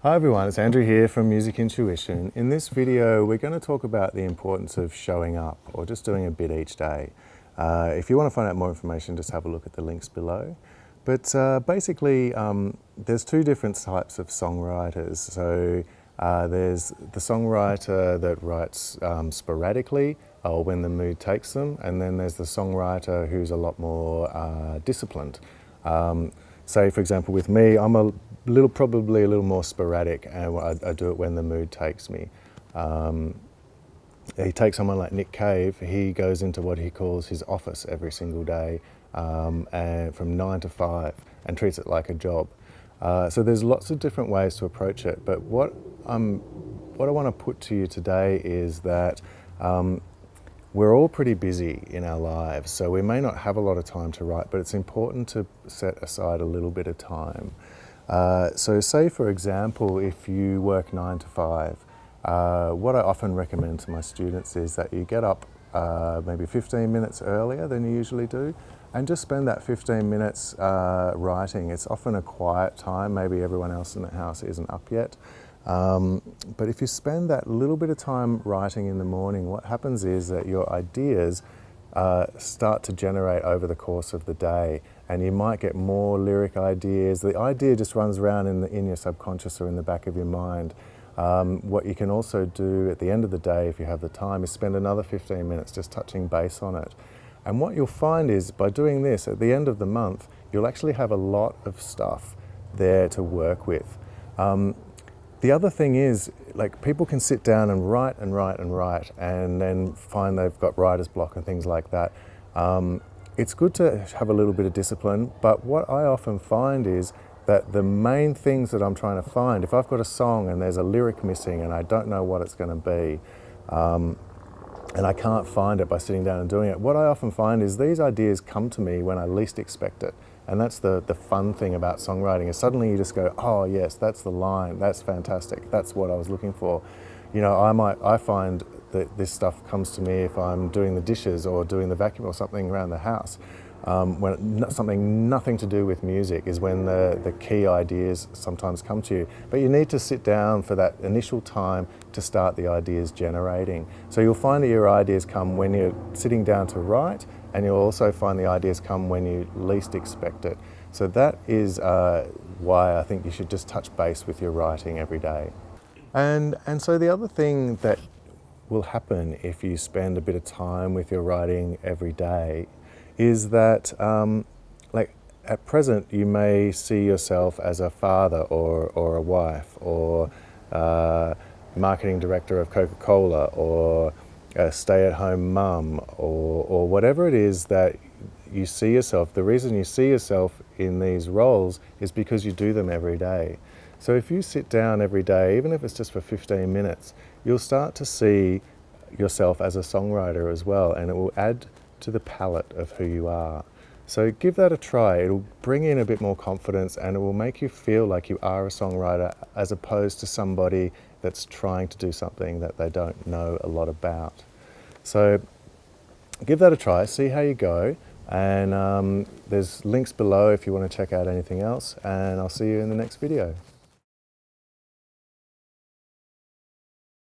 Hi everyone, it's Andrew here from Music Intuition. In this video we're going to talk about the importance of showing up or just doing a bit each day. If you want to find out more information, just have a look at the links below. But basically there's two different types of songwriters. So there's the songwriter that writes sporadically or when the mood takes them, and then there's the songwriter who's a lot more disciplined. Say for example with me, I'm probably a little more sporadic, and I do it when the mood takes me. You take someone like Nick Cave, he goes into what he calls his office every single day, and from 9 to 5, and treats it like a job. So there's lots of different ways to approach it, but what I want to put to you today is that we're all pretty busy in our lives, so we may not have a lot of time to write, but it's important to set aside a little bit of time. So say for example, if you work 9 to 5, what I often recommend to my students is that you get up maybe 15 minutes earlier than you usually do, and just spend that 15 minutes writing. It's often a quiet time, maybe everyone else in the house isn't up yet. But if you spend that little bit of time writing in the morning, what happens is that your ideas start to generate over the course of the day, and you might get more lyric ideas. The idea just runs around in your subconscious or in the back of your mind. What you can also do at the end of the day, if you have the time, is spend another 15 minutes just touching base on it. And what you'll find is by doing this, at the end of the month, you'll actually have a lot of stuff there to work with. The other thing is, like, people can sit down and write and write and write and then find they've got writer's block and things like that. It's good to have a little bit of discipline, but what I often find is that the main things that I'm trying to find, if I've got a song and there's a lyric missing and I don't know what it's going to be, and I can't find it by sitting down and doing it, what I often find is these ideas come to me when I least expect it. And that's the fun thing about songwriting, is suddenly you just go, oh yes, that's the line, that's fantastic, that's what I was looking for. You know, I find that this stuff comes to me if I'm doing the dishes or doing the vacuum or something around the house. Something nothing to do with music is when the key ideas sometimes come to you. But you need to sit down for that initial time to start the ideas generating. So you'll find that your ideas come when you're sitting down to write, and you'll also find the ideas come when you least expect it. So that is why I think you should just touch base with your writing every day. And so the other thing that will happen if you spend a bit of time with your writing every day is that, like at present, you may see yourself as a father or a wife or marketing director of Coca-Cola or a stay-at-home mum or whatever it is that you see yourself. The reason you see yourself in these roles is because you do them every day. So if you sit down every day, even if it's just for 15 minutes, you'll start to see yourself as a songwriter as well, and it will add to the palette of who you are. So give that a try. It'll bring in a bit more confidence, and it will make you feel like you are a songwriter as opposed to somebody that's trying to do something that they don't know a lot about. So give that a try, see how you go, and there's links below if you want to check out anything else, and I'll see you in the next video.